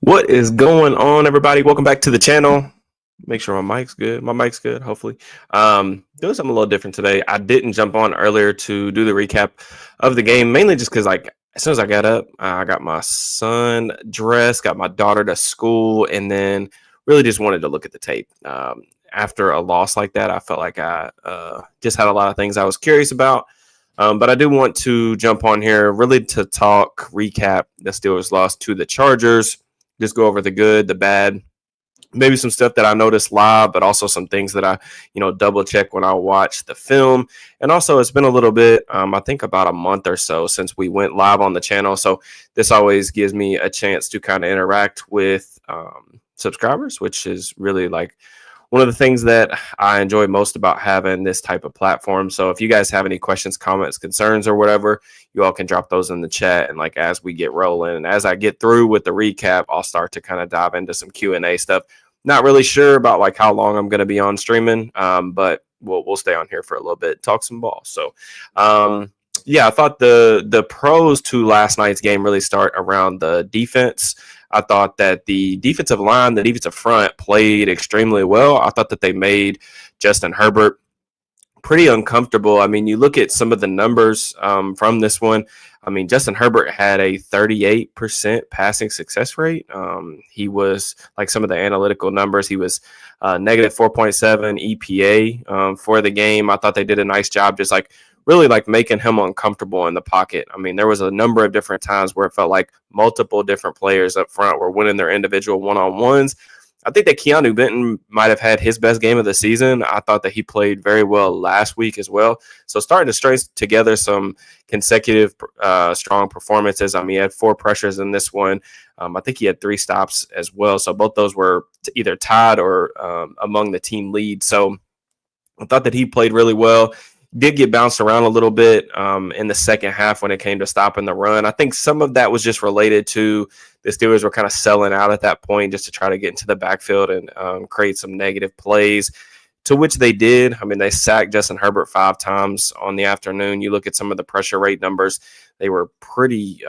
What is going on, everybody? Welcome back to the channel. Make sure my mic's good. My mic's good, hopefully. Doing something a little different today. I didn't jump on earlier to do the recap of the game, mainly just because, like, as soon as I got up, I got my son dressed, got my daughter to school, and then really just wanted to look at the tape. After a loss like that, I felt like I just had a lot of things I was curious about. But I do want to jump on here really to talk, recap the Steelers' loss to the Chargers. Just go over the good, the bad, maybe some stuff that I noticed live, but also some things that I, double check when I watch the film. And also, it's been a little bit, I think about a month or so since we went live on the channel. So this always gives me a chance to kind of interact with subscribers, which is really like one of the things that I enjoy most about having this type of platform. So if you guys have any questions, comments, concerns, or whatever, you all can drop those in the chat. And like as we get rolling and as I get through with the recap, I'll start to kind of dive into some Q&A stuff. Not really sure about like how long I'm going to be on streaming, but we'll stay on here for a little bit, talk some ball. So yeah, I thought the pros to last night's game really start around the defense. I thought that the defensive line, the defensive front played extremely well. I thought that they made Justin Herbert pretty uncomfortable. I mean, you look at some of the numbers from this one. I mean, Justin Herbert had a 38% passing success rate. He was, like some of the analytical numbers, he was negative 4.7 EPA for the game. I thought they did a nice job just like really like making him uncomfortable in the pocket. I mean, there was a number of different times where it felt like multiple different players up front were winning their individual one-on-ones. I think that Keanu Benton might have had his best game of the season. I thought that he played very well last week as well. So starting to string together some consecutive strong performances. I mean, he had 4 pressures in this one. I think he had 3 stops as well. So both those were either tied or among the team lead. So I thought that he played really well. Did get bounced around a little bit in the second half when it came to stopping the run. I think some of that was just related to the Steelers were kind of selling out at that point just to try to get into the backfield and create some negative plays, to which they did. I mean, they sacked Justin Herbert 5 times on the afternoon. You look at some of the pressure rate numbers, they were pretty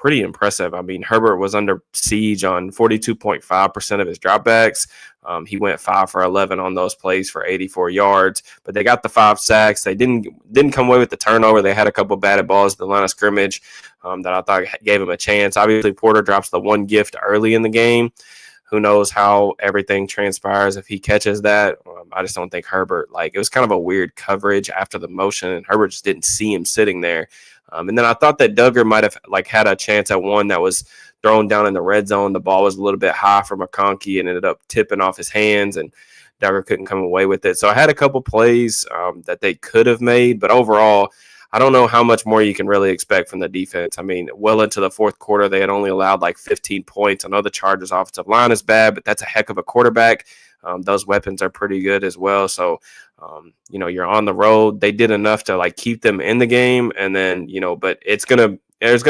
impressive. I mean, Herbert was under siege on 42.5% of his dropbacks. He went 5 for 11 on those plays for 84 yards, but they got the 5 sacks. They didn't come away with the turnover. They had a couple batted balls at the line of scrimmage that I thought gave him a chance. Obviously, Porter drops the 1 gift early in the game. Who knows how everything transpires if he catches that. I just don't think Herbert, like, it was kind of a weird coverage after the motion, and Herbert just didn't see him sitting there. And then I thought that Duggar might have like had a chance at one that was thrown down in the red zone. The ball was a little bit high for McConkey and ended up tipping off his hands, and Duggar couldn't come away with it. So I had a couple plays that they could have made, but overall, I don't know how much more you can really expect from the defense. I mean, well into the fourth quarter, they had only allowed like 15 points. I know the Chargers' offensive line is bad, but that's a heck of a quarterback. Those weapons are pretty good as well. So, you're on the road. They did enough to like keep them in the game. And then, but there's going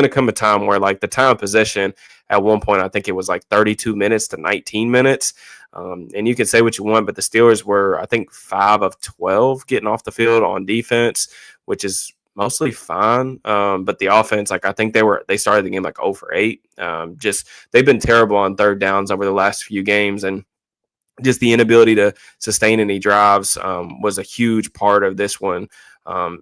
to come a time where like the time of possession at one point, I think it was like 32 minutes to 19 minutes. And you can say what you want, but the Steelers were, I think, 5 of 12 getting off the field on defense, which is mostly fine. But the offense, like I think they started the game like 0 for 8. They've been terrible on third downs over the last few games, and just the inability to sustain any drives was a huge part of this one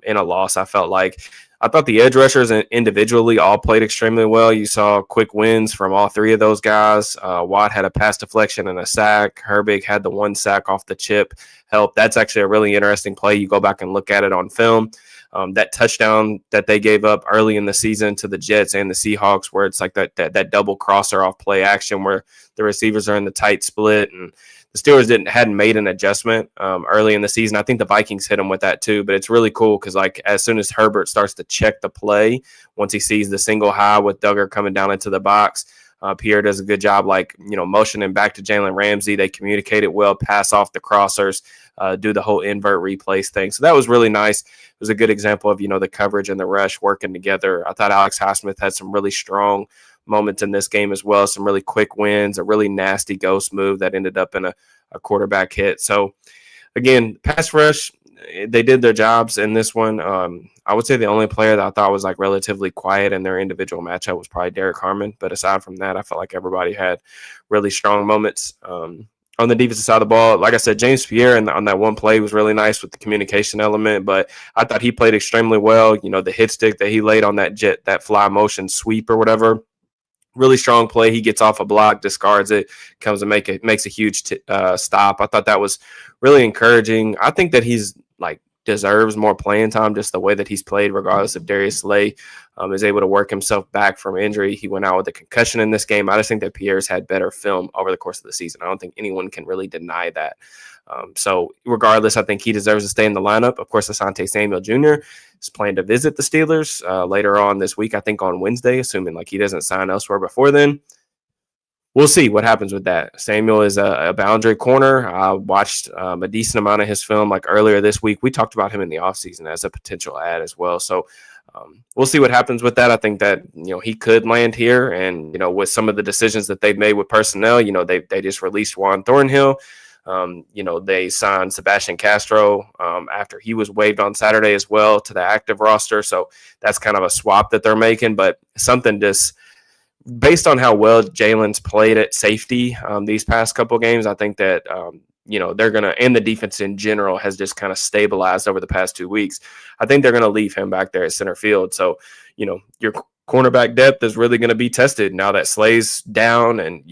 in a loss. I thought the edge rushers individually all played extremely well. You saw quick wins from all 3 of those guys. Watt had a pass deflection and a sack. Herbig had the 1 sack off the chip help. That's actually a really interesting play. You go back and look at it on film. That touchdown that they gave up early in the season to the Jets and the Seahawks, where it's like that double crosser off play action where the receivers are in the tight split, and the Steelers hadn't made an adjustment early in the season. I think the Vikings hit them with that too, but it's really cool because like as soon as Herbert starts to check the play, once he sees the single high with Duggar coming down into the box, Pierre does a good job, motioning back to Jalen Ramsey. They communicated well, pass off the crossers, do the whole invert replace thing. So that was really nice. It was a good example of, the coverage and the rush working together. I thought Alex Highsmith had some really strong moments in this game as well. Some really quick wins, a really nasty ghost move that ended up in a quarterback hit. So again, pass rush, they did their jobs in this one. I would say the only player that I thought was like relatively quiet in their individual matchup was probably Derek Harmon. But aside from that, I felt like everybody had really strong moments. On the defensive side of the ball, like I said, James Pierre on that one play was really nice with the communication element, but I thought he played extremely well. You know, the hit stick that he laid on that fly motion sweep or whatever, really strong play. He gets off a block, discards it, comes and makes a huge stop. I thought that was really encouraging. I think that he's like deserves more playing time, just the way that he's played, regardless if Darius Slay is able to work himself back from injury. He went out with a concussion in this game. I just think that Pierre's had better film over the course of the season. I don't think anyone can really deny that. So regardless, I think he deserves to stay in the lineup. Of course, Asante Samuel Jr. is planning to visit the Steelers later on this week, I think on Wednesday, assuming like he doesn't sign elsewhere before then. We'll see what happens with that. Samuel is a boundary corner. I watched a decent amount of his film like earlier this week. We talked about him in the offseason as a potential ad as well. So we'll see what happens with that. I think that, he could land here. And, with some of the decisions that they've made with personnel, they just released Juan Thornhill. They signed Sebastian Castro after he was waived on Saturday as well to the active roster. So that's kind of a swap that they're making, but something just based on how well Jalen's played at safety these past couple games, I think that, they're going to, and the defense in general has just kind of stabilized over the past 2 weeks. I think they're going to leave him back there at center field. So, your cornerback depth is really going to be tested now that Slay's down and,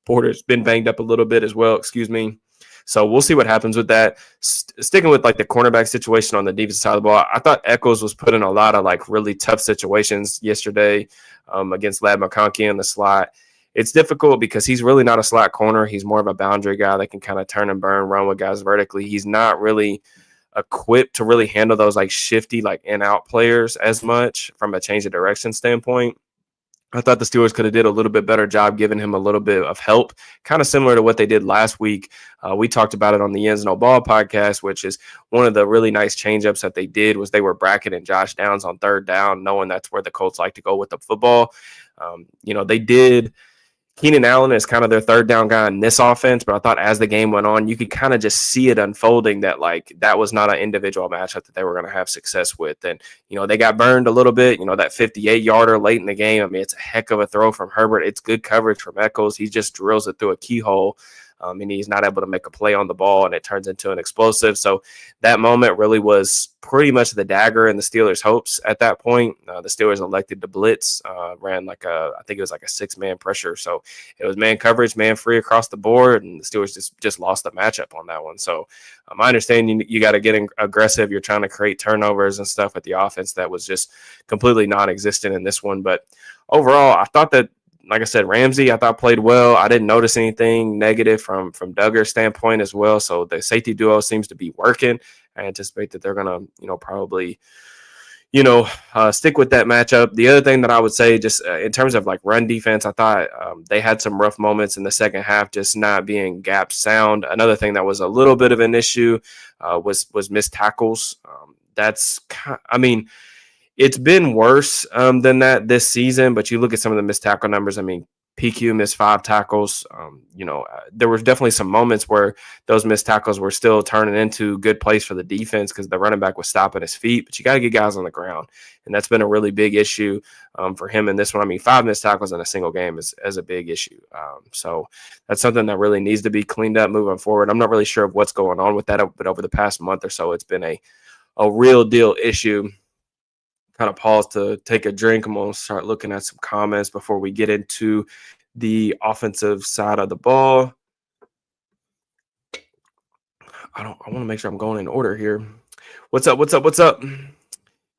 Porter's been banged up a little bit as well, So we'll see what happens with that. Sticking with like the cornerback situation on the defensive side of the ball, I thought Echols was put in a lot of like really tough situations yesterday against Ladd McConkey in the slot. It's difficult because he's really not a slot corner. He's more of a boundary guy that can kind of turn and burn, run with guys vertically. He's not really equipped to really handle those like shifty, like in out players as much from a change of direction standpoint. I thought the Steelers could have did a little bit better job giving him a little bit of help, kind of similar to what they did last week. We talked about it on the Yens No Ball podcast, which is one of the really nice changeups that they did was they were bracketing Josh Downs on third down, knowing that's where the Colts like to go with the football. They did – Keenan Allen is kind of their third down guy in this offense, but I thought as the game went on, you could kind of just see it unfolding that like that was not an individual matchup that they were going to have success with. And, they got burned a little bit, that 58-yarder late in the game. I mean, it's a heck of a throw from Herbert. It's good coverage from Echols. He just drills it through a keyhole. And he's not able to make a play on the ball, and it turns into an explosive. So that moment really was pretty much the dagger in the Steelers' hopes at that point. The Steelers elected to blitz, ran I think it was like a 6-man pressure. So it was man coverage, man free across the board, and the Steelers just lost the matchup on that one. So I understand you got to get aggressive. You're trying to create turnovers and stuff with the offense that was just completely non-existent in this one. But overall, I thought that, like I said, Ramsey, I thought played well. I didn't notice anything negative from Duggar's standpoint as well. So the safety duo seems to be working. I anticipate that they're going to, probably, stick with that matchup. The other thing that I would say, just in terms of like run defense, I thought they had some rough moments in the second half, just not being gap sound. Another thing that was a little bit of an issue was missed tackles. It's been worse than that this season, but you look at some of the missed tackle numbers. I mean, PQ missed 5 tackles. There was definitely some moments where those missed tackles were still turning into good plays for the defense because the running back was stopping his feet. But you got to get guys on the ground, and that's been a really big issue for him in this one. I mean, 5 missed tackles in a single game is a big issue. So that's something that really needs to be cleaned up moving forward. I'm not really sure of what's going on with that, but over the past month or so, it's been a real deal issue. Kind of pause to take a drink. I'm going to start looking at some comments before we get into the offensive side of the ball. I want to make sure I'm going in order here. What's up?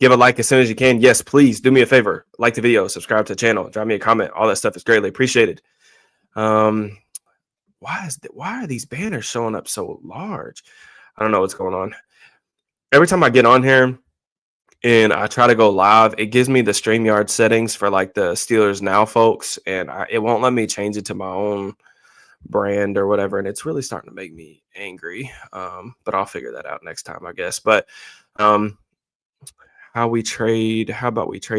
Give a like as soon as you can. Yes, please do me a favor. Like the video, subscribe to the channel, drop me a comment. All that stuff is greatly appreciated. Why are these banners showing up so large? I don't know what's going on. Every time I get on here and I try to go live, it gives me the StreamYard settings for like the Steelers Now folks, and it won't let me change it to my own brand or whatever, and it's really starting to make me angry. But I'll figure that out next time, I guess. But how about we trade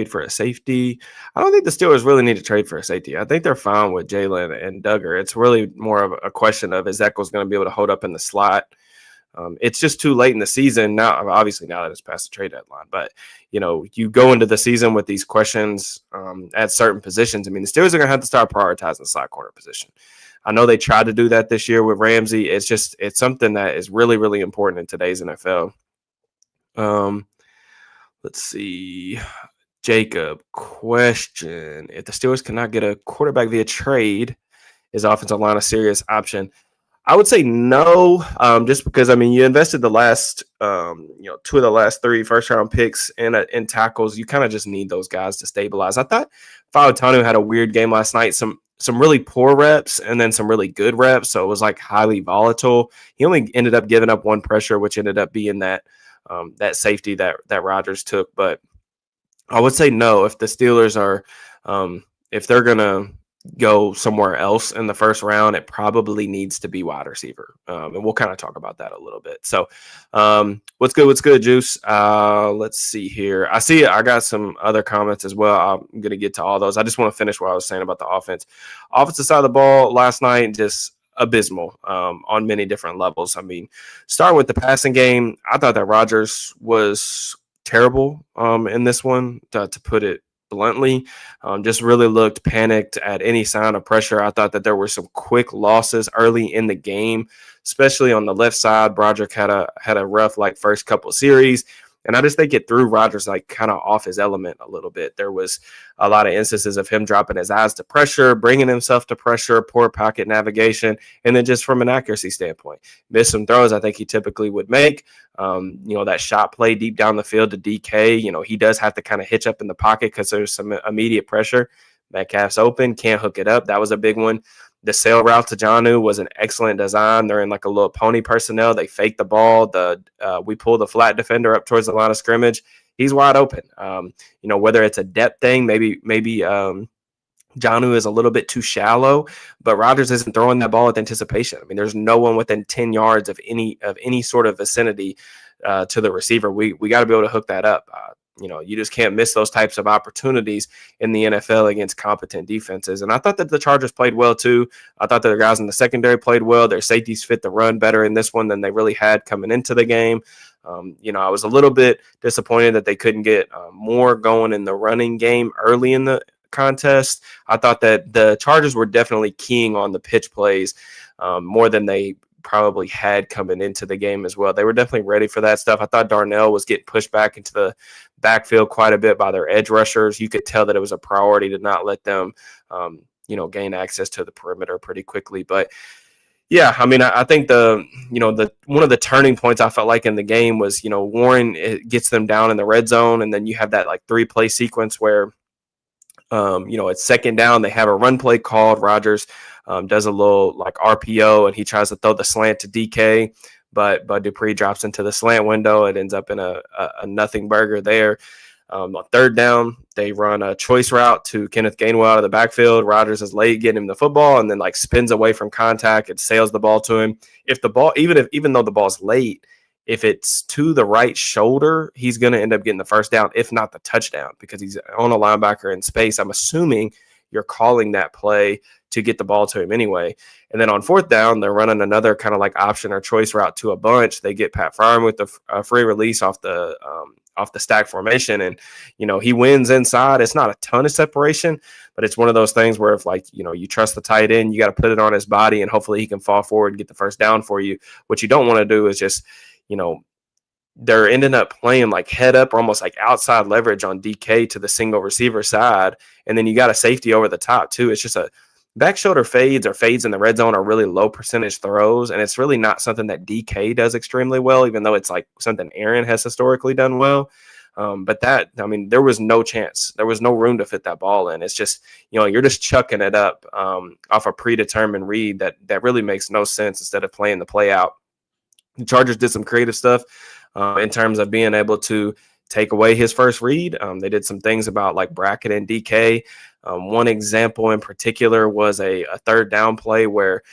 for a safety? I don't think the Steelers really need to trade for a safety. I think they're fine with Jalen and Duggar. It's really more of a question of, is Echols going to be able to hold up in the slot? It's just too late in the season now. Obviously, now that it's past the trade deadline, but you go into the season with these questions at certain positions. I mean, the Steelers are going to have to start prioritizing the slot corner position. I know they tried to do that this year with Ramsey. It's something that is really, really important in today's NFL. Let's see. Jacob, question. If the Steelers cannot get a quarterback via trade, is offensive line a serious option? I would say no, just because, I mean, you invested the last, two of the last 3 first-round picks in tackles. You kind of just need those guys to stabilize. I thought Fautanu had a weird game last night, some really poor reps and then some really good reps, so it was like highly volatile. He only ended up giving up 1 pressure, which ended up being that safety that Rodgers took. But I would say no. If the Steelers are, if they're gonna go somewhere else in the first round, it probably needs to be wide receiver, and we'll kind of talk about that a little bit. So, what's good, Juice? Let's see here. I got some other comments as well. I'm gonna get to all those. I just want to finish what I was saying about the offensive side of the ball last night. Just abysmal on many different levels. I mean, starting with the passing game, I thought that Rodgers was terrible in this one, to put it bluntly. Just really looked panicked at any sign of pressure. I thought that there were some quick losses early in the game, especially on the left side. Broderick had a rough first couple series. And I just think it threw Rodgers kind of off his element a little bit. There was a lot of instances of him dropping his eyes to pressure, bringing himself to pressure, poor pocket navigation, and then just from an accuracy standpoint, missed some throws I think he typically would make. That shot play deep down the field to DK, he does have to kind of hitch up in the pocket because there's some immediate pressure. Metcalf's open, can't hook it up. That was a big one. The sail route to Jonnu was an excellent design. They're in a little pony personnel. They fake the ball. We pull the flat defender up towards the line of scrimmage. He's wide open. Whether it's a depth thing, maybe Jonnu is a little bit too shallow, but Rodgers isn't throwing that ball with anticipation. I mean, there's no one within 10 yards of any sort of vicinity to the receiver. We got to be able to hook that up. You just can't miss those types of opportunities in the NFL against competent defenses. And I thought that the Chargers played well too. I thought that the guys in the secondary played well. Their safeties fit the run better in this one than they really had coming into the game. I was a little bit disappointed that they couldn't get more going in the running game early in the contest. I thought that the Chargers were definitely keying on the pitch plays more than they probably had coming into the game as well. They were definitely ready for that stuff. I thought Darnell was getting pushed back into the backfield quite a bit by their edge rushers. You could tell that it was a priority to not let them, gain access to the perimeter pretty quickly. But yeah, I mean, I think the one of the turning points I felt like in the game was, Warren gets them down in the red zone, and then you have that 3-play sequence where, it's second down. They have a run play called. Rodgers does a little RPO, and he tries to throw the slant to DK, but Dupree drops into the slant window. It ends up in a nothing burger there. On third down, they run a choice route to Kenneth Gainwell out of the backfield. Rodgers is late getting him the football, and then spins away from contact. It sails the ball to him. If the ball, even though the ball's late, if it's to the right shoulder, he's going to end up getting the first down, if not the touchdown, because he's on a linebacker in space. I'm assuming you're calling that play to get the ball to him anyway. And then on fourth down, they're running another kind of option or choice route to a bunch. They get Pat Freiermuth with the free release off the stack formation, and he wins inside. It's not a ton of separation, but it's one of those things where if you trust the tight end, you got to put it on his body, and hopefully he can fall forward and get the first down for you. What you don't want to do is just they're ending up playing head up or almost outside leverage on DK to the single receiver side. And then you got a safety over the top too. It's just a back shoulder fades in the red zone are really low percentage throws. And it's really not something that DK does extremely well, even though it's something Aaron has historically done well. But there was no chance. There was no room to fit that ball in. It's just, you're just chucking it up off a predetermined read that really makes no sense instead of playing the play out. The Chargers did some creative stuff in terms of being able to take away his first read. They did some things about bracket and DK. One example in particular was a third down play where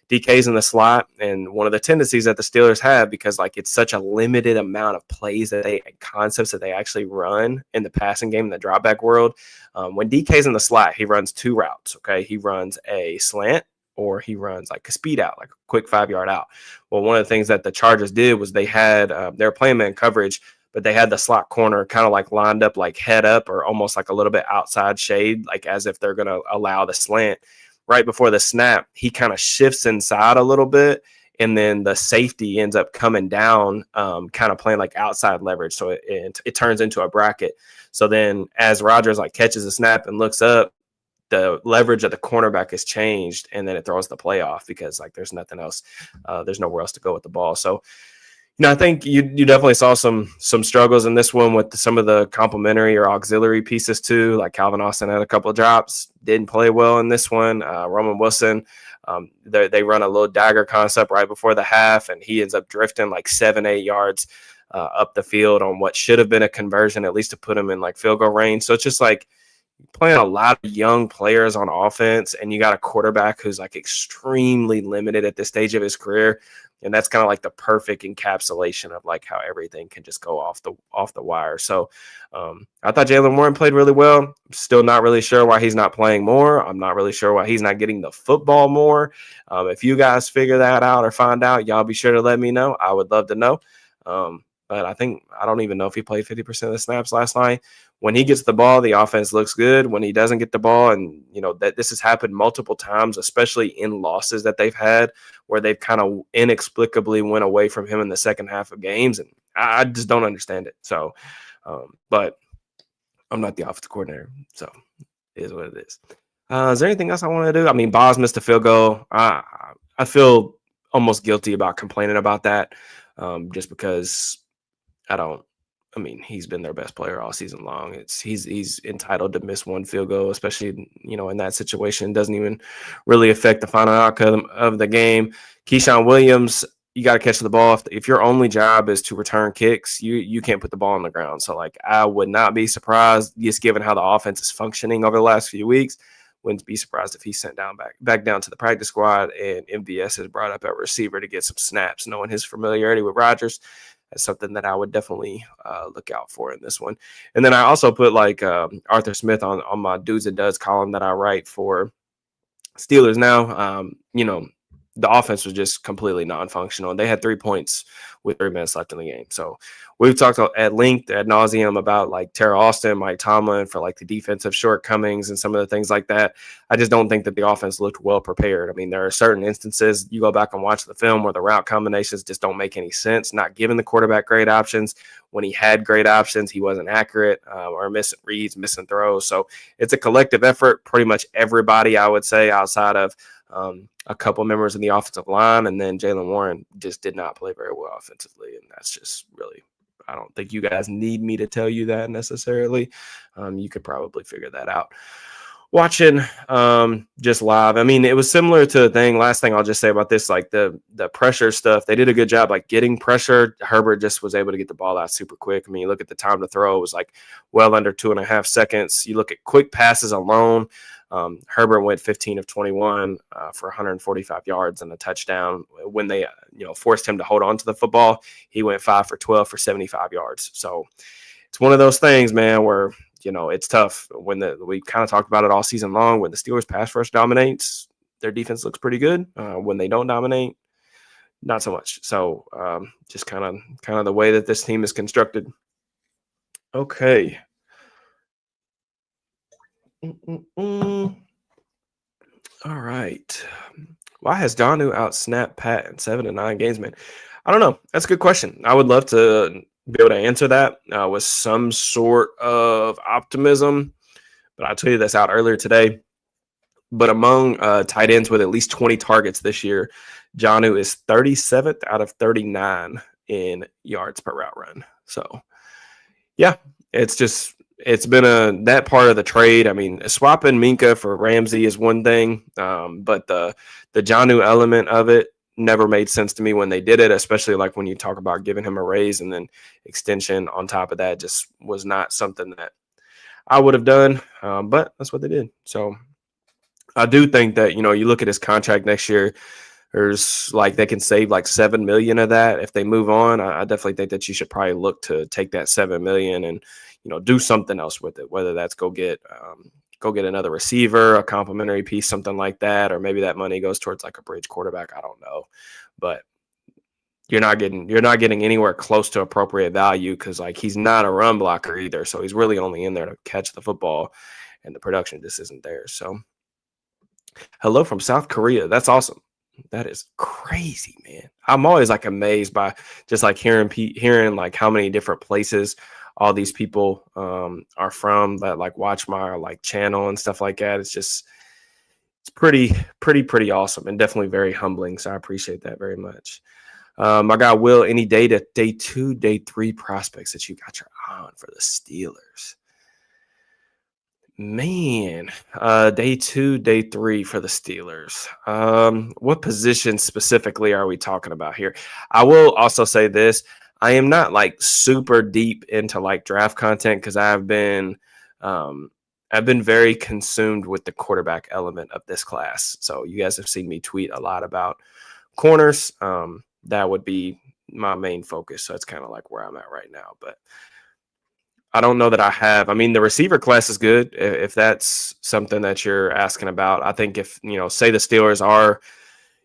DK's in the slot, and one of the tendencies that the Steelers have, because it's such a limited amount of plays concepts that they actually run in the passing game in the dropback world. When DK's in the slot, he runs 2 routes. Okay, he runs a slant or he runs like a speed out, like a quick 5-yard out. Well, one of the things that the Chargers did was they had they were playing man coverage, but they had the slot corner kind of like lined up like head up or almost like a little bit outside shade, like as if they're going to allow the slant. Right before the snap, he kind of shifts inside a little bit, and then the safety ends up coming down, kind of playing like outside leverage. So it turns into a bracket. So then as Rodgers like catches a snap and looks up, the leverage of the cornerback is changed, and then it throws the play off because like there's nothing else, there's nowhere else to go with the ball. So, I think you definitely saw some struggles in this one with some of the complementary or auxiliary pieces too. Like Calvin Austin had a couple of drops, didn't play well in this one. Roman Wilson, they run a little dagger concept right before the half, and he ends up drifting like 7-8 yards up the field on what should have been a conversion, at least to put him in like field goal range. So it's just like playing a lot of young players on offense, and you got a quarterback who's like extremely limited at this stage of his career. And that's kind of like the perfect encapsulation of like how everything can just go off the wire. So I thought Jaylen Warren played really well. I'm still not really sure why he's not playing more. I'm not really sure why he's not getting the football more. If you guys figure that out or find out, y'all be sure to let me know. I would love to know. But I don't even know if he played 50% of the snaps last night. When he gets the ball, the offense looks good. When he doesn't get the ball, and that this has happened multiple times, especially in losses that they've had where they've kind of inexplicably went away from him in the second half of games. And I just don't understand it. So, but I'm not the offensive coordinator, so it is what it is. Is there anything else I want to do? I mean, Boz missed a field goal. I feel almost guilty about complaining about that, just because he's been their best player all season long. He's entitled to miss one field goal, especially, in that situation. It doesn't even really affect the final outcome of the game. Keyshawn Williams, you got to catch the ball. If your only job is to return kicks, you can't put the ball on the ground. So, like, I would not be surprised, just given how the offense is functioning over the last few weeks. Wouldn't be surprised if he's sent back down to the practice squad, and MVS has brought up a receiver to get some snaps, knowing his familiarity with Rodgers. That's something that I would definitely look out for in this one. And then I also put like Arthur Smith on my Dudes and Duds column that I write for Steelers Now. The offense was just completely non-functional. They had 3 points with 3 minutes left in the game. So we've talked at length, ad nauseum, about like Tara Austin, Mike Tomlin for like the defensive shortcomings and some of the things like that. I just don't think that the offense looked well prepared. I mean, there are certain instances you go back and watch the film where the route combinations just don't make any sense, not giving the quarterback great options. When he had great options, he wasn't accurate, or missing reads, missing throws. So it's a collective effort. Pretty much everybody, I would say, outside of a couple members in the offensive line, and then Jaylen Warren just did not play very well offensively, and that's just really, I don't think you guys need me to tell you that necessarily. You could probably figure that out watching just live. I mean, it was similar to the thing. Last thing I'll just say about this, like the pressure stuff, they did a good job like getting pressure. Herbert just was able to get the ball out super quick. I mean, you look at the time to throw, it was like well under 2.5 seconds. You look at quick passes alone, Herbert went 15 of 21 for 145 yards and a touchdown. When they forced him to hold on to the football, he went 5 for 12 for 75 yards. So it's one of those things, man, where it's tough. When we kind of talked about it all season long. When the Steelers pass rush dominates, their defense looks pretty good. When they don't dominate, not so much. So just kind of the way that this team is constructed. Okay. All right. Why has Jonnu outsnapped Pat in 7 to 9 games, man? I don't know. That's a good question. I would love to be able to answer that with some sort of optimism, but I'll tell you this out earlier today. But among tight ends with at least 20 targets this year, Jonnu is 37th out of 39 in yards per route run. So, yeah, it's been that part of the trade. I mean, swapping Minka for Ramsey is one thing, but the Jonnu element of it never made sense to me when they did it, especially like when you talk about giving him a raise and then extension on top of that. Just was not something that I would have done, but that's what they did. So I do think that, you look at his contract next year, there's like they can save like $7 million of that if they move on. I definitely think that you should probably look to take that $7 million and do something else with it, whether that's go go get another receiver, a complimentary piece, something like that, or maybe that money goes towards like a bridge quarterback. I don't know, but you're not getting anywhere close to appropriate value because like he's not a run blocker either. So he's really only in there to catch the football, and the production just isn't there. So hello from South Korea. That's awesome. That is crazy, man. I'm always like amazed by just like hearing like how many different places all these people are from that like watch my like channel and stuff like that. It's pretty awesome and definitely very humbling. So I appreciate that very much. I got Will. Any day 2, day 3 prospects that you got your eye on for the Steelers? Man, day 2, day 3 for the Steelers. What position specifically are we talking about here? I will also say this. I am not like super deep into like draft content because I've been very consumed with the quarterback element of this class. So you guys have seen me tweet a lot about corners. That would be my main focus. So it's kind of like where I'm at right now. But I don't know that I have. I mean, the receiver class is good if that's something that you're asking about. I think if, say the Steelers are,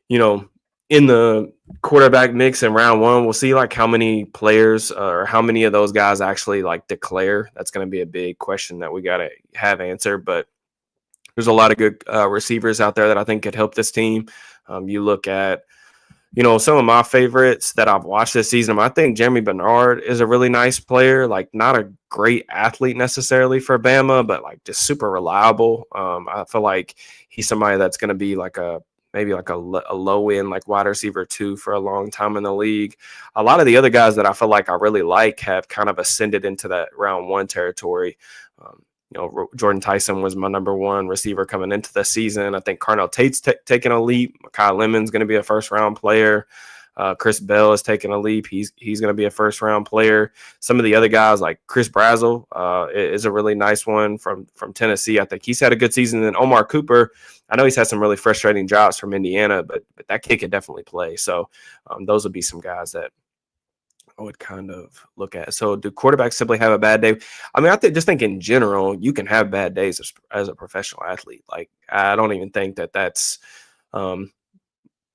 in the quarterback mix in round 1, we'll see like how many players or how many of those guys actually like declare. That's going to be a big question that we got to have answered. But there's a lot of good receivers out there that I think could help this team. You look at, some of my favorites that I've watched this season. I think Jeremy Bernard is a really nice player, like not a great athlete necessarily for Bama, but like just super reliable. I feel like he's somebody that's going to be like maybe like a low end, like wide receiver 2 for a long time in the league. A lot of the other guys that I feel like I really like have kind of ascended into that round 1 territory. Jordan Tyson was my number 1 receiver coming into the season. I think Carnell Tate's taking a leap. Kyle Lemon's going to be a first-round player. Chris Bell is taking a leap. He's going to be a first-round player. Some of the other guys, like Chris Brazzell, is a really nice one from Tennessee. I think he's had a good season. And Omar Cooper, I know he's had some really frustrating drops from Indiana, but that kid can definitely play. So those would be some guys that I would kind of look at. So do quarterbacks simply have a bad day? I mean, just think in general, you can have bad days as a professional athlete. Like, I don't even think that's, that's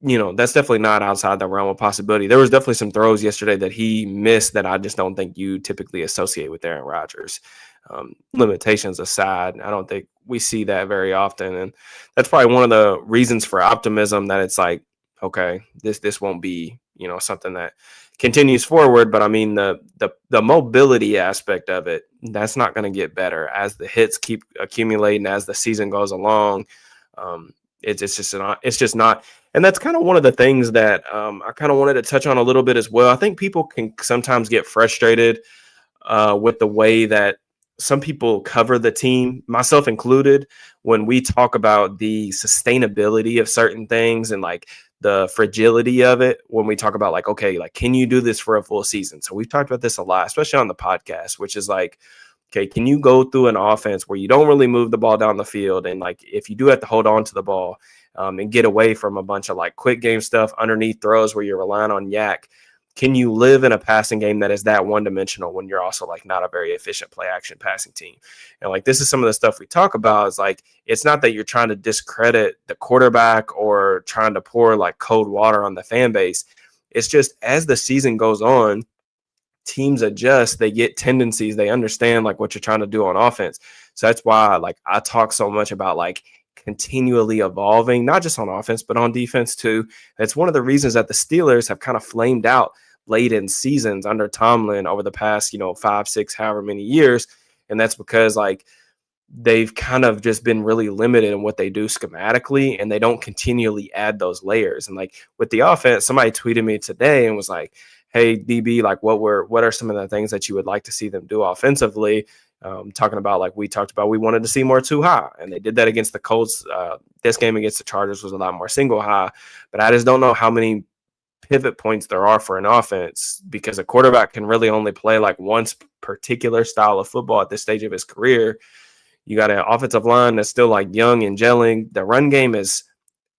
definitely not outside the realm of possibility. There was definitely some throws yesterday that he missed that I just don't think you typically associate with Aaron Rodgers. Limitations aside, I don't think we see that very often. And that's probably one of the reasons for optimism that it's like, okay, this won't be, something that continues forward. But I mean, the mobility aspect of it, that's not going to get better as the hits keep accumulating as the season goes along. It's just not. And that's kind of one of the things that I kind of wanted to touch on a little bit as well. I think people can sometimes get frustrated with the way that some people cover the team, myself included, when we talk about the sustainability of certain things and like the fragility of it. When we talk about like, okay, like, can you do this for a full season? So we've talked about this a lot, especially on the podcast, which is like, okay, can you go through an offense where you don't really move the ball down the field? And like, if you do have to hold on to the ball and get away from a bunch of like quick game stuff, underneath throws where you're relying on yak, can you live in a passing game that is that one-dimensional when you're also like not a very efficient play action passing team? And like, this is some of the stuff we talk about is like, it's not that you're trying to discredit the quarterback or trying to pour like cold water on the fan base. It's just as the season goes on, teams adjust, they get tendencies, they understand like what you're trying to do on offense. So that's why like I talk so much about like continually evolving, not just on offense, but on defense too. It's one of the reasons that the Steelers have kind of flamed out late in seasons under Tomlin over the past, 5, 6, however many years. And that's because like they've kind of just been really limited in what they do schematically, and they don't continually add those layers. And like with the offense, somebody tweeted me today and was like, hey, DB, like what are some of the things that you would like to see them do offensively? Talking about like we talked about, we wanted to see more too high, and they did that against the Colts. This game against the Chargers was a lot more single high, but I just don't know how many pivot points there are for an offense, because a quarterback can really only play like one particular style of football at this stage of his career. You got an offensive line that's still like young and gelling. The run game is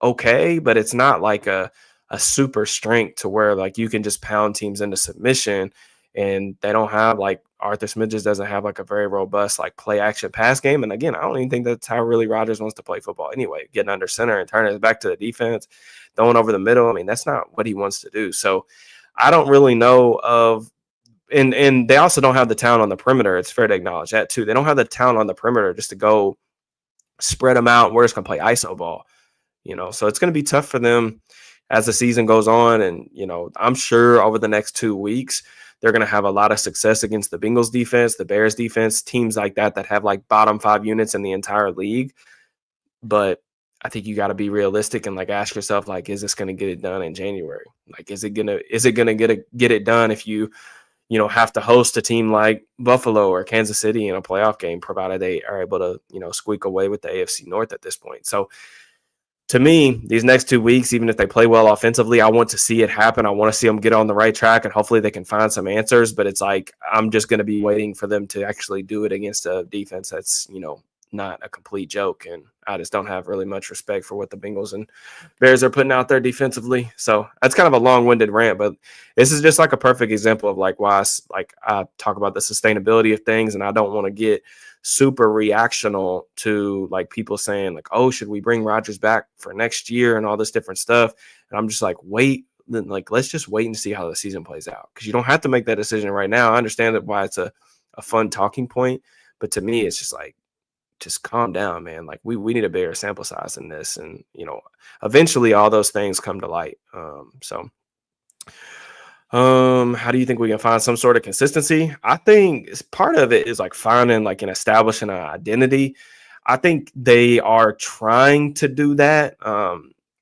okay, but it's not like a super strength to where like you can just pound teams into submission, and they don't have like Arthur Smith just doesn't have like a very robust like play action pass game. And again, I don't even think that's how really Rodgers wants to play football anyway. Getting under center and turning it back to the defense, throwing over the middle. I mean, that's not what he wants to do. So I don't really know of. And they also don't have the talent on the perimeter. It's fair to acknowledge that too. They don't have the talent on the perimeter just to go spread them out. We're just gonna play ISO ball, So it's gonna be tough for them as the season goes on. And I'm sure over the next 2 weeks they're gonna have a lot of success against the Bengals defense, the Bears defense, teams like that have like bottom 5 units in the entire league. But I think you got to be realistic and like ask yourself, like, is this going to get it done in January? Like, is it gonna get it done if you have to host a team like Buffalo or Kansas City in a playoff game, provided they are able to, squeak away with the AFC North at this point. So to me, these next 2 weeks, even if they play well offensively, I want to see it happen. I want to see them get on the right track, and hopefully they can find some answers. But it's like, I'm just going to be waiting for them to actually do it against a defense that's, not a complete joke. And I just don't have really much respect for what the Bengals and Bears are putting out there defensively. So that's kind of a long-winded rant, but this is just like a perfect example of like why I talk about the sustainability of things, and I don't want to get super reactional to like people saying like, oh, should we bring Rodgers back for next year and all this different stuff. And I'm just like, let's just wait and see how the season plays out, because you don't have to make that decision right now. I understand that why it's a fun talking point, but to me, it's just like, just calm down, man. Like we need a bigger sample size in this, and eventually all those things come to light. How do you think we can find some sort of consistency? I think part of it is like finding like and establishing an identity. I think they are trying to do that.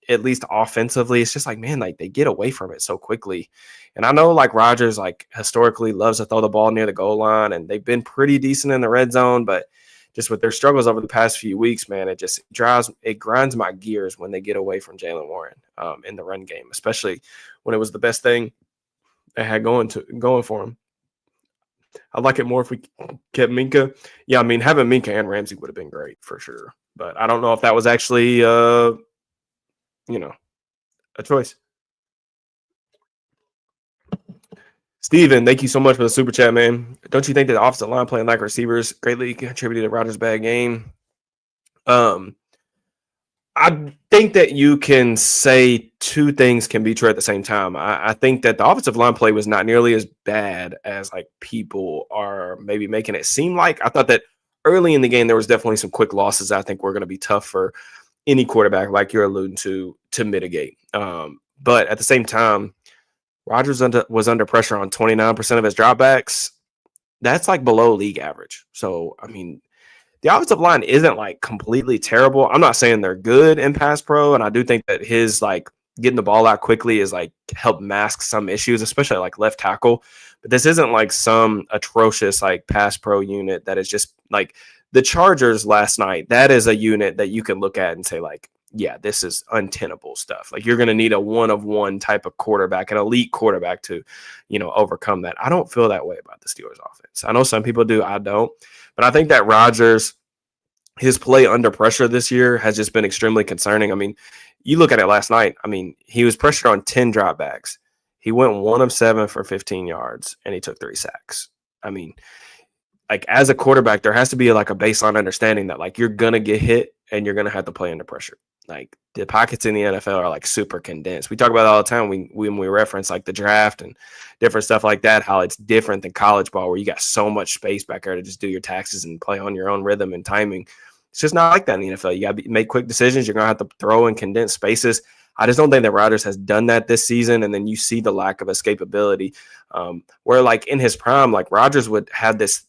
At least offensively, it's just like, man, like they get away from it so quickly. And I know like Rodgers like historically loves to throw the ball near the goal line, and they've been pretty decent in the red zone, but just with their struggles over the past few weeks, man, it grinds my gears when they get away from Jaylen Warren in the run game, especially when it was the best thing they had going for him. I'd like it more if we kept Minkah. Yeah, I mean, having Minkah and Ramsey would have been great for sure, but I don't know if that was actually, a choice. Steven, thank you so much for the super chat, man. Don't you think that the offensive line playing like receivers greatly contributed to Rodgers' bad game? I think that you can say two things can be true at the same time. I think that the offensive line play was not nearly as bad as like people are maybe making it seem like. I thought that early in the game there was definitely some quick losses I think were going to be tough for any quarterback, like you're alluding to mitigate. But at the same time, Rodgers was under pressure on 29% of his dropbacks. That's like below league average. So, I mean, the offensive line isn't like completely terrible. I'm not saying they're good in pass pro, and I do think that his like getting the ball out quickly is like help mask some issues, especially like left tackle. But this isn't like some atrocious like pass pro unit that is just like the Chargers last night. That is a unit that you can look at and say like, yeah, this is untenable stuff. Like you're going to need a one-of-one type of quarterback, an elite quarterback to, overcome that. I don't feel that way about the Steelers offense. I know some people do. I don't. But I think that Rodgers, his play under pressure this year has just been extremely concerning. I mean, you look at it last night. I mean, he was pressured on 10 dropbacks. He went 1 of 7 for 15 yards, and he took 3 sacks. I mean, like as a quarterback, there has to be like a baseline understanding that like you're going to get hit and you're going to have to play under pressure. Like the pockets in the NFL are like super condensed. We talk about it all the time when we reference like the draft and different stuff like that, how it's different than college ball where you got so much space back there to just do your taxes and play on your own rhythm and timing. It's just not like that in the NFL. You got to make quick decisions. You're going to have to throw in condensed spaces. I just don't think that Rodgers has done that this season. And then you see the lack of escapability where like in his prime, like Rodgers would have this,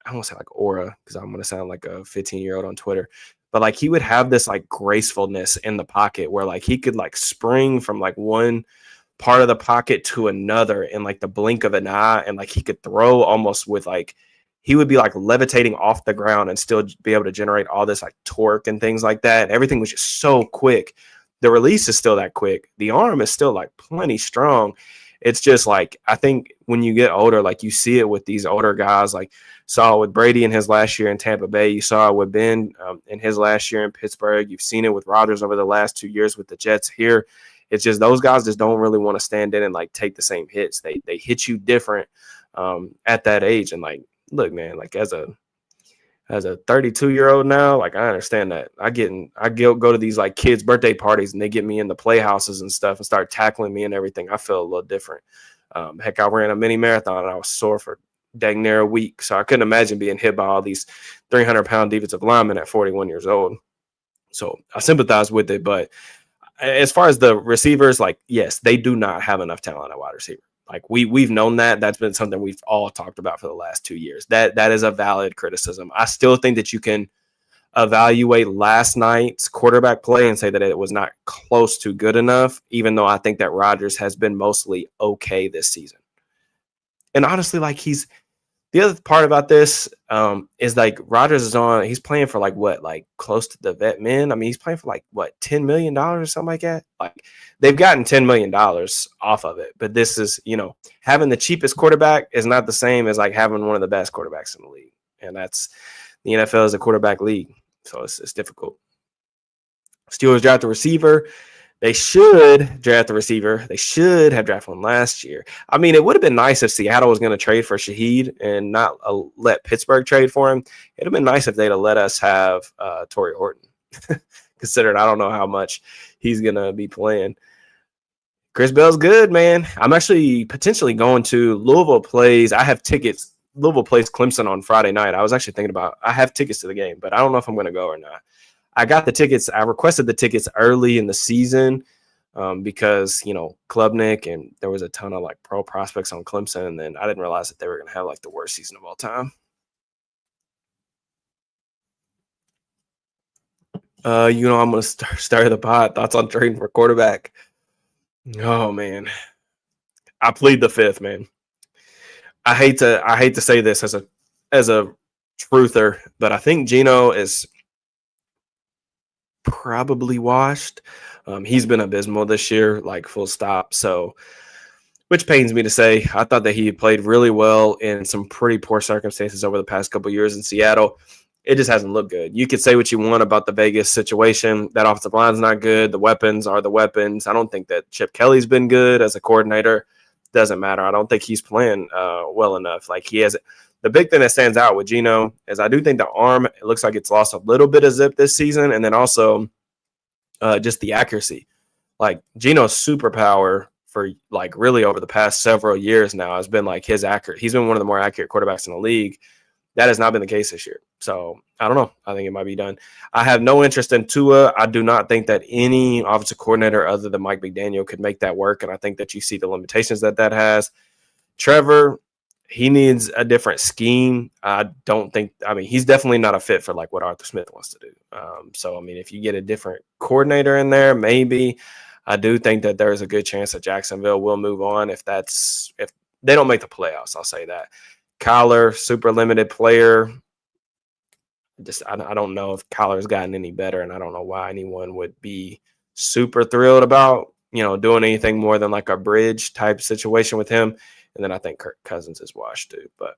I don't want to say like aura because I'm going to sound like a 15-year-old on Twitter. But like he would have this like gracefulness in the pocket where like he could like spring from like one part of the pocket to another in like the blink of an eye. And like he could throw almost with like, he would be like levitating off the ground and still be able to generate all this like torque and things like that. And everything was just so quick. The release is still that quick. The arm is still like plenty strong. It's just like, I think when you get older, like you see it with these older guys, like saw it with Brady in his last year in Tampa Bay. You saw it with Ben in his last year in Pittsburgh. You've seen it with Rodgers over the last 2 years with the Jets here. It's just those guys just don't really want to stand in and like take the same hits. They hit you different. at that age. And like, look, man, like as a 32-year-old now, like I understand that. Go to these like kids' birthday parties and they get me in the playhouses and stuff and start tackling me and everything. I feel a little different. Heck, I ran a mini marathon and I was sore for dang near a week. So I couldn't imagine being hit by all these 300-pound defensive linemen at 41 years old. So I sympathize with it. But as far as the receivers, like, yes, they do not have enough talent at wide receiver. Like we've known that. That's been something we've all talked about for the last 2 years. That is a valid criticism. I still think that you can evaluate last night's quarterback play and say that it was not close to good enough, even though I think that Rodgers has been mostly okay this season. And honestly, like the other part about this is like Rodgers he's playing for like what, like close to the vet min. I mean, he's playing for like what, $10 million or something like that. Like they've gotten $10 million off of it. But this is, having the cheapest quarterback is not the same as like having one of the best quarterbacks in the league. And that's the NFL is a quarterback league. So it's difficult. Steelers draft the receiver. They should draft the receiver. They should have drafted one last year. I mean, it would have been nice if Seattle was going to trade for Shaheed and not let Pittsburgh trade for him. It would have been nice if they'd have let us have Torrey Horton, considering I don't know how much he's going to be playing. Chris Bell's good, man. I'm actually potentially going to Louisville plays. I have tickets. Louisville plays Clemson on Friday night. I was actually thinking I have tickets to the game, but I don't know if I'm going to go or not. I got the tickets. I requested the tickets early in the season because, Klubnik and there was a ton of like pro prospects on Clemson. And then I didn't realize that they were going to have like the worst season of all time. I'm going to start the pot. Thoughts on trading for quarterback? Oh, man. I plead the fifth, man. I hate to say this as a truther, but I think Geno is probably washed. He's been abysmal this year, like full stop. So, which pains me to say. I thought that he played really well in some pretty poor circumstances over the past couple of years in Seattle. It just hasn't looked good. You could say what you want about the Vegas situation. That offensive line's not good. The weapons are the weapons. I don't think that Chip Kelly's been good as a coordinator. Doesn't matter. I don't think he's playing well enough. Like he has. The big thing that stands out with Geno is I do think the arm, it looks like it's lost a little bit of zip this season. And then also just the accuracy. Like Geno's superpower for like really over the past several years now has been like his accurate. He's been one of the more accurate quarterbacks in the league. That has not been the case this year. So I don't know. I think it might be done. I have no interest in Tua. I do not think that any offensive coordinator other than Mike McDaniel could make that work. And I think that you see the limitations that has. Trevor, he needs a different scheme. He's definitely not a fit for like what Arthur Smith wants to do. So, I mean, if you get a different coordinator in there, maybe. I do think that there's a good chance that Jacksonville will move on if they don't make the playoffs. I'll say that. Kyler, super limited player. I don't know if Kyler's gotten any better, and I don't know why anyone would be super thrilled about, doing anything more than like a bridge type situation with him. And then I think Kirk Cousins is washed too. But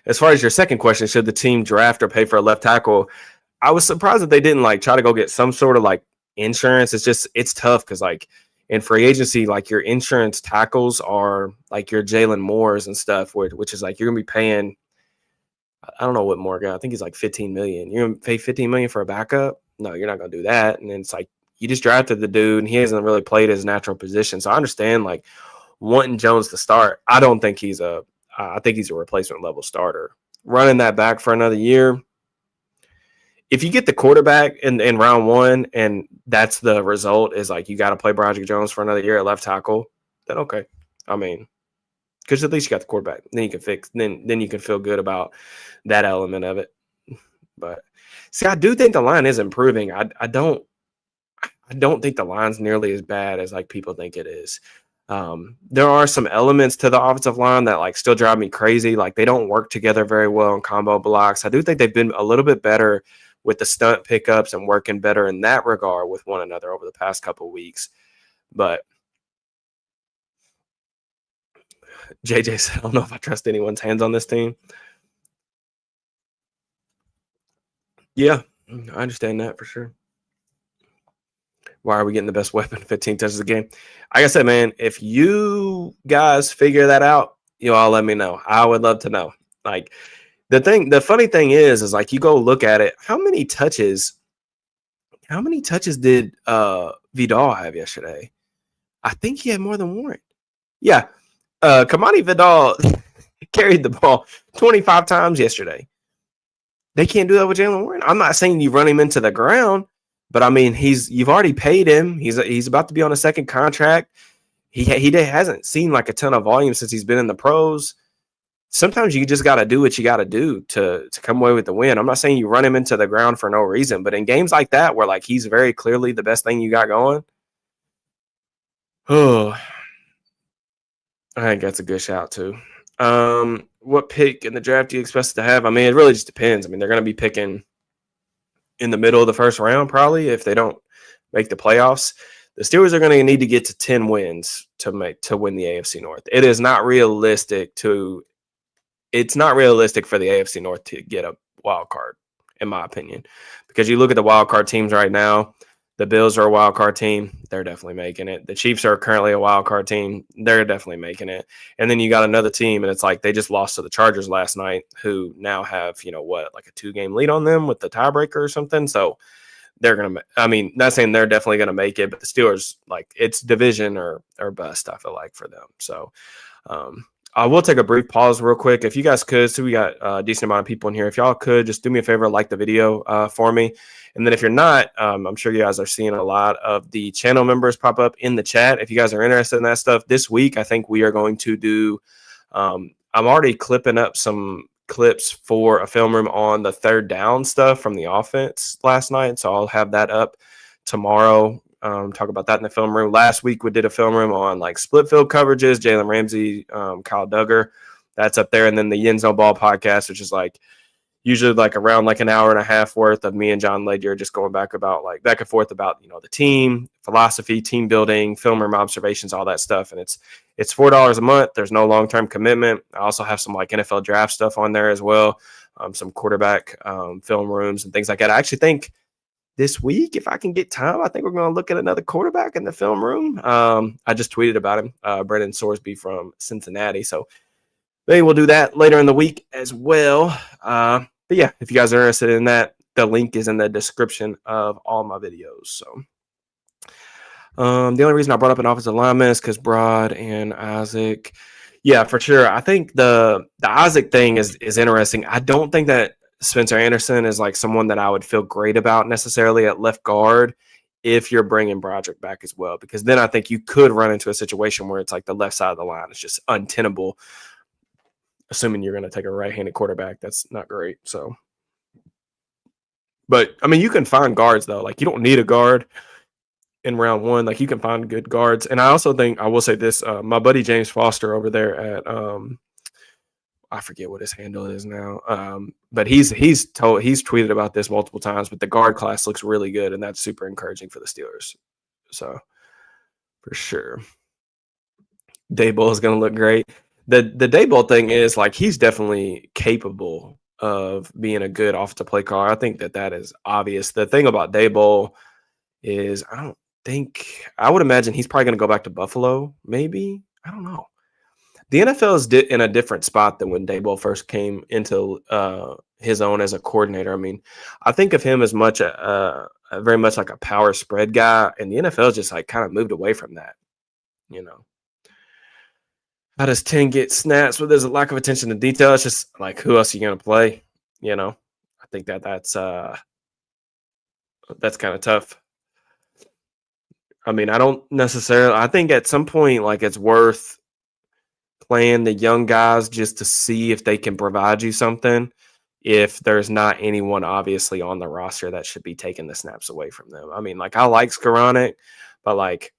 as far as your second question, should the team draft or pay for a left tackle? I was surprised that they didn't like try to go get some sort of like insurance. It's tough because like in free agency, like your insurance tackles are like your Jalen Moores and stuff, which is like you're gonna be paying. I don't know what Morgan. I think he's like $15 million. You're gonna pay $15 million for a backup? No, you're not gonna do that. And then it's like you just drafted the dude, and he hasn't really played his natural position. So I understand like wanting Jones to start. I don't think I think he's a replacement level starter. Running that back for another year. If you get the quarterback in round one and that's the result is like you got to play Broderick Jones for another year at left tackle, then okay. I mean, because at least you got the quarterback. Then you can then you can feel good about that element of it. But see, I do think the line is improving. I don't think the line's nearly as bad as like people think it is. There are some elements to the offensive line that like still drive me crazy. Like they don't work together very well in combo blocks. I do think they've been a little bit better with the stunt pickups and working better in that regard with one another over the past couple of weeks. But JJ said, I don't know if I trust anyone's hands on this team. Yeah, I understand that for sure. Why are we getting the best weapon 15 touches a game? Like I said, man, if you guys figure that out, you all let me know. I would love to know. Like the funny thing is like you go look at it. How many touches did Vidal have yesterday? I think he had more than Warren. Yeah. Kamani Vidal carried the ball 25 times yesterday. They can't do that with Jaylen Warren. I'm not saying you run him into the ground, but I mean you've already paid him. He's about to be on a second contract. He hasn't seen like a ton of volume since he's been in the pros. Sometimes you just got to do what you got to do to come away with the win. I'm not saying you run him into the ground for no reason, but in games like that where like he's very clearly the best thing you got going, oh, I think that's a good shout too. What pick in the draft do you expect to have? I mean, it really just depends. I mean, they're going to be picking in the middle of the first round probably if they don't make the playoffs. The Steelers are going to need to get to 10 wins to win the AFC North. It's not realistic for the AFC North to get a wild card, in my opinion, because you look at the wild card teams right now. The Bills are a wild card team. They're definitely making it. The Chiefs are currently a wild card team. They're definitely making it. And then you got another team, and it's like they just lost to the Chargers last night, who now have, like a 2-game lead on them with the tiebreaker or something. So they're going to, I mean, not saying they're definitely going to make it, but the Steelers, like, it's division or bust, I feel like, for them. So I will take a brief pause real quick. If you guys could, so we got a decent amount of people in here. If y'all could, just do me a favor, like the video for me. And then if you're not, I'm sure you guys are seeing a lot of the channel members pop up in the chat. If you guys are interested in that stuff this week, I think we are going to do, I'm already clipping up some clips for a film room on the third down stuff from the offense last night. So I'll have that up tomorrow. Talk about that in the film room. Last week we did a film room on like split field coverages, Jalen Ramsey, Kyle Duggar. That's up there. And then the Yen Zone Ball podcast, which is like usually like around like an hour and a half worth of me and John Ledyard just going back and forth about, the team, philosophy, team building, film room observations, all that stuff. And it's $4 a month. There's no long-term commitment. I also have some like NFL draft stuff on there as well. Some quarterback film rooms and things like that. I actually think this week, if I can get time, I think we're going to look at another quarterback in the film room. I just tweeted about him, Brendan Sorsby from Cincinnati. So maybe we'll do that later in the week as well. But yeah, if you guys are interested in that, the link is in the description of all my videos. So the only reason I brought up an offensive lineman is because Broad and Isaac. Yeah, for sure. I think the Isaac thing is interesting. I don't think that Spencer Anderson is like someone that I would feel great about necessarily at left guard if you're bringing Broderick back as well, because then I think you could run into a situation where it's like the left side of the line is just untenable. Assuming you're going to take a right-handed quarterback, that's not great. So, but I mean, you can find guards though. Like you don't need a guard in round one. Like you can find good guards. And I also think I will say this: my buddy James Foster over there at I forget what his handle is now, but he's tweeted about this multiple times. But the guard class looks really good, and that's super encouraging for the Steelers. So, for sure, Daboll is going to look great. The Daboll thing is like he's definitely capable of being a good offensive play caller. I think that is obvious. The thing about Daboll is I would imagine he's probably going to go back to Buffalo. Maybe, I don't know. The NFL is in a different spot than when Daboll first came into his own as a coordinator. I mean, I think of him as much very much like a power spread guy, and the NFL just like kind of moved away from that. How does 10 get snaps? Well, there's a lack of attention to detail. It's just like, who else are you going to play? I think that's kind of tough. I mean, I think at some point, like it's worth playing the young guys just to see if they can provide you something. If there's not anyone obviously on the roster that should be taking the snaps away from them. I mean, like I like Skoranek, but like,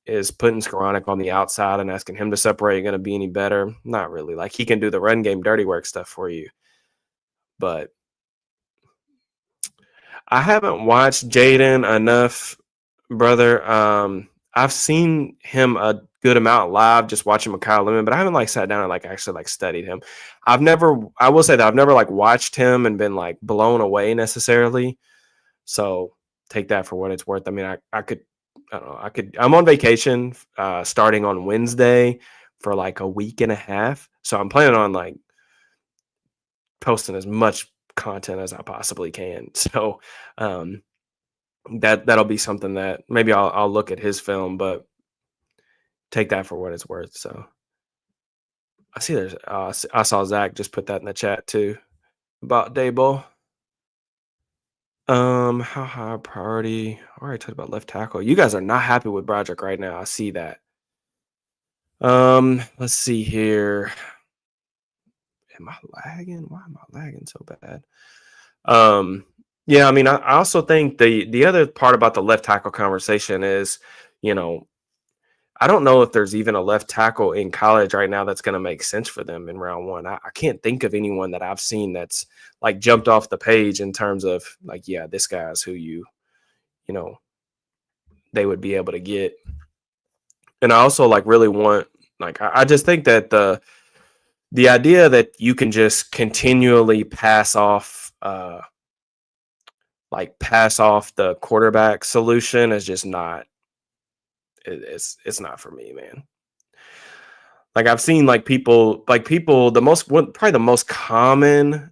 is putting Skoranek on the outside and asking him to separate going to be any better? Not really. Like he can do the run game dirty work stuff for you. But I haven't watched Jaden enough, brother. I've seen him a good amount live, just watching Kyle Lemon, but I haven't like sat down and like actually like studied him. I will say that I've never like watched him and been like blown away necessarily. So take that for what it's worth. I mean, I could, I don't know. I'm on vacation starting on Wednesday for like a week and a half. So I'm planning on like posting as much content as I possibly can. So that'll be something that maybe I'll look at his film, but take that for what it's worth. So I see there's I saw Zach just put that in the chat too about Dayball. How high priority? I already talked about left tackle. You guys are not happy with Broderick right now. I see that. Let's see here. Am I lagging? Why am I lagging so bad? Yeah, I mean, I also think the other part about the left tackle conversation is, you know, I don't know if there's even a left tackle in college right now that's going to make sense for them in round one. I can't think of anyone that I've seen that's like jumped off the page in terms of like, yeah, this guy's who you know, they would be able to get. And I also like really want, like, I just think that the idea that you can just continually pass off the quarterback solution is just not, it's not for me, man. Like I've seen people probably the most common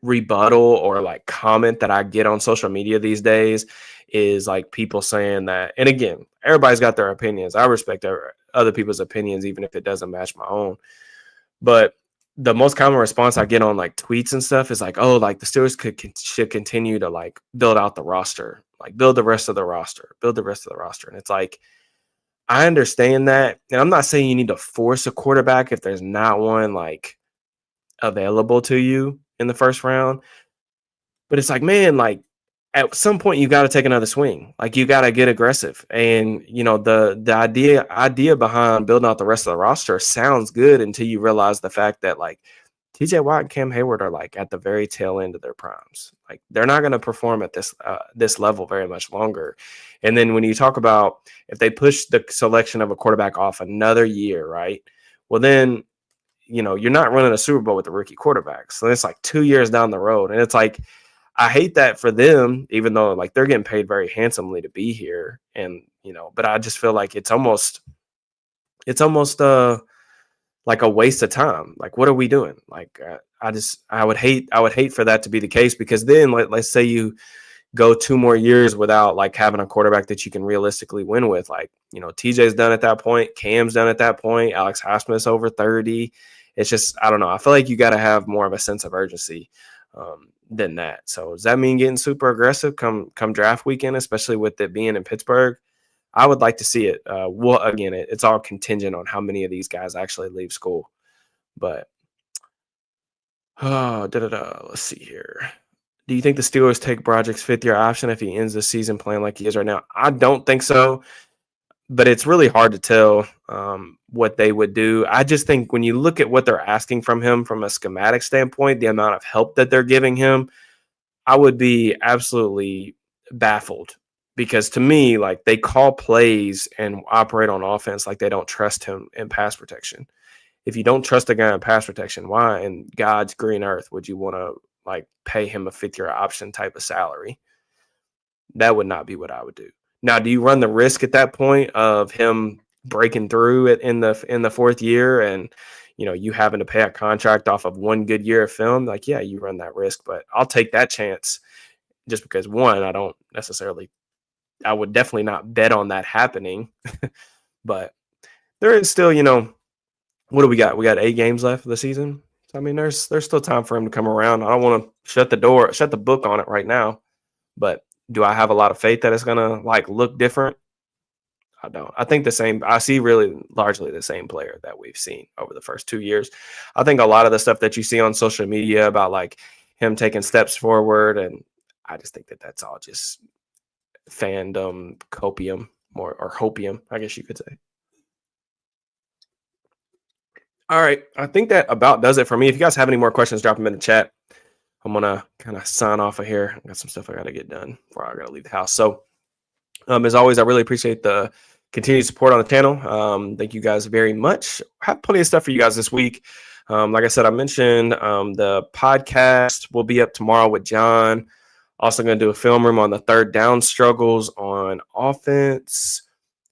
rebuttal or like comment that I get on social media these days is like people saying that, and again, everybody's got their opinions. I respect other people's opinions, even if it doesn't match my own. But the most common response I get on like tweets and stuff is like, oh, like the Steelers should continue to like build out the roster, like build the rest of the roster. And it's like, I understand that. And I'm not saying you need to force a quarterback if there's not one like available to you in the first round. But it's like, man, like at some point you got to take another swing. Like you got to get aggressive. And you know, the idea behind building out the rest of the roster sounds good until you realize the fact that like TJ Watt and Cam Hayward are like at the very tail end of their primes. Like they're not going to perform at this level very much longer. And then when you talk about if they push the selection of a quarterback off another year, right? Well, then you know you're not running a Super Bowl with a rookie quarterback. So it's like 2 years down the road, and it's like I hate that for them, even though like they're getting paid very handsomely to be here, and you know, but I just feel like it's almost like a waste of time. Like, what are we doing? Like, I would hate for that to be the case because then let's say you go 2 more years without like having a quarterback that you can realistically win with. Like, you know, TJ's done at that point, Cam's done at that point, Alex Highsmith's over 30. It's just, I don't know. I feel like you got to have more of a sense of urgency than that. So does that mean getting super aggressive come draft weekend, especially with it being in Pittsburgh? I would like to see it. Well, again, it's all contingent on how many of these guys actually leave school. But let's see here. Do you think the Steelers take Broderick's 5th-year option if he ends the season playing like he is right now? I don't think so, but it's really hard to tell what they would do. I just think when you look at what they're asking from him from a schematic standpoint, the amount of help that they're giving him, I would be absolutely baffled because to me, like they call plays and operate on offense like they don't trust him in pass protection. If you don't trust a guy in pass protection, why in God's green earth would you want to like pay him a 5th-year option type of salary? That would not be what I would do. Now, do you run the risk at that point of him breaking through it in the 4th year and you know you having to pay a contract off of 1 good year of film? Like, yeah, you run that risk, but I'll take that chance just because one, I would definitely not bet on that happening. But there is still, you know, what do we got? We got 8 games left of the season. So, I mean, there's still time for him to come around. I don't want to shut the book on it right now. But do I have a lot of faith that it's gonna like look different? I don't. I think I see really largely the same player that we've seen over the first 2 years. I think a lot of the stuff that you see on social media about like him taking steps forward, and I just think that that's all just fandom copium or hopium, I guess you could say. All right. I think that about does it for me. If you guys have any more questions, drop them in the chat. I'm going to kind of sign off of here. I got some stuff I got to get done before I got to leave the house. So, as always, I really appreciate the continued support on the channel. Thank you guys very much. I have plenty of stuff for you guys this week. Like I said, I mentioned the podcast will be up tomorrow with John. Also going to do a film room on the third down struggles on offense.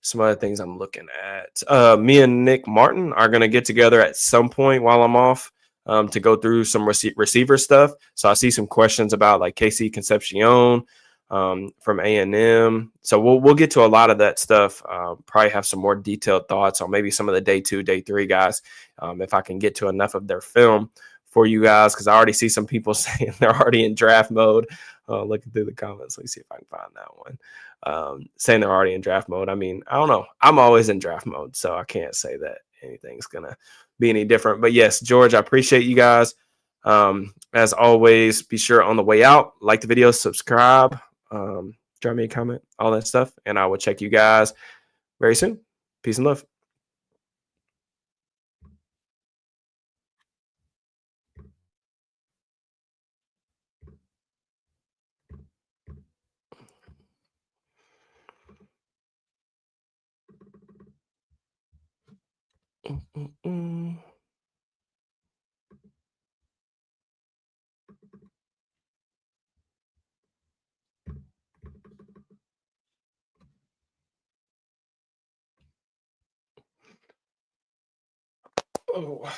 some other things I'm looking at. Me and Nick Martin are gonna get together at some point while I'm off to go through some receiver stuff. So I see some questions about like KC Concepcion from A&M. So we'll get to a lot of that stuff. Probably have some more detailed thoughts on maybe some of the day 2, day 3 guys, if I can get to enough of their film for you guys, because I already see some people saying they're already in draft mode. Looking through the comments, let me see if I can find that one. Saying they're already in draft mode. I mean, I don't know. I'm always in draft mode, so I can't say that anything's gonna be any different. But yes, George, I appreciate you guys. As always, be sure on the way out, like the video, subscribe, drop me a comment, all that stuff, and I will check you guys very soon. Peace and love. Mm-mm-mm. Oh.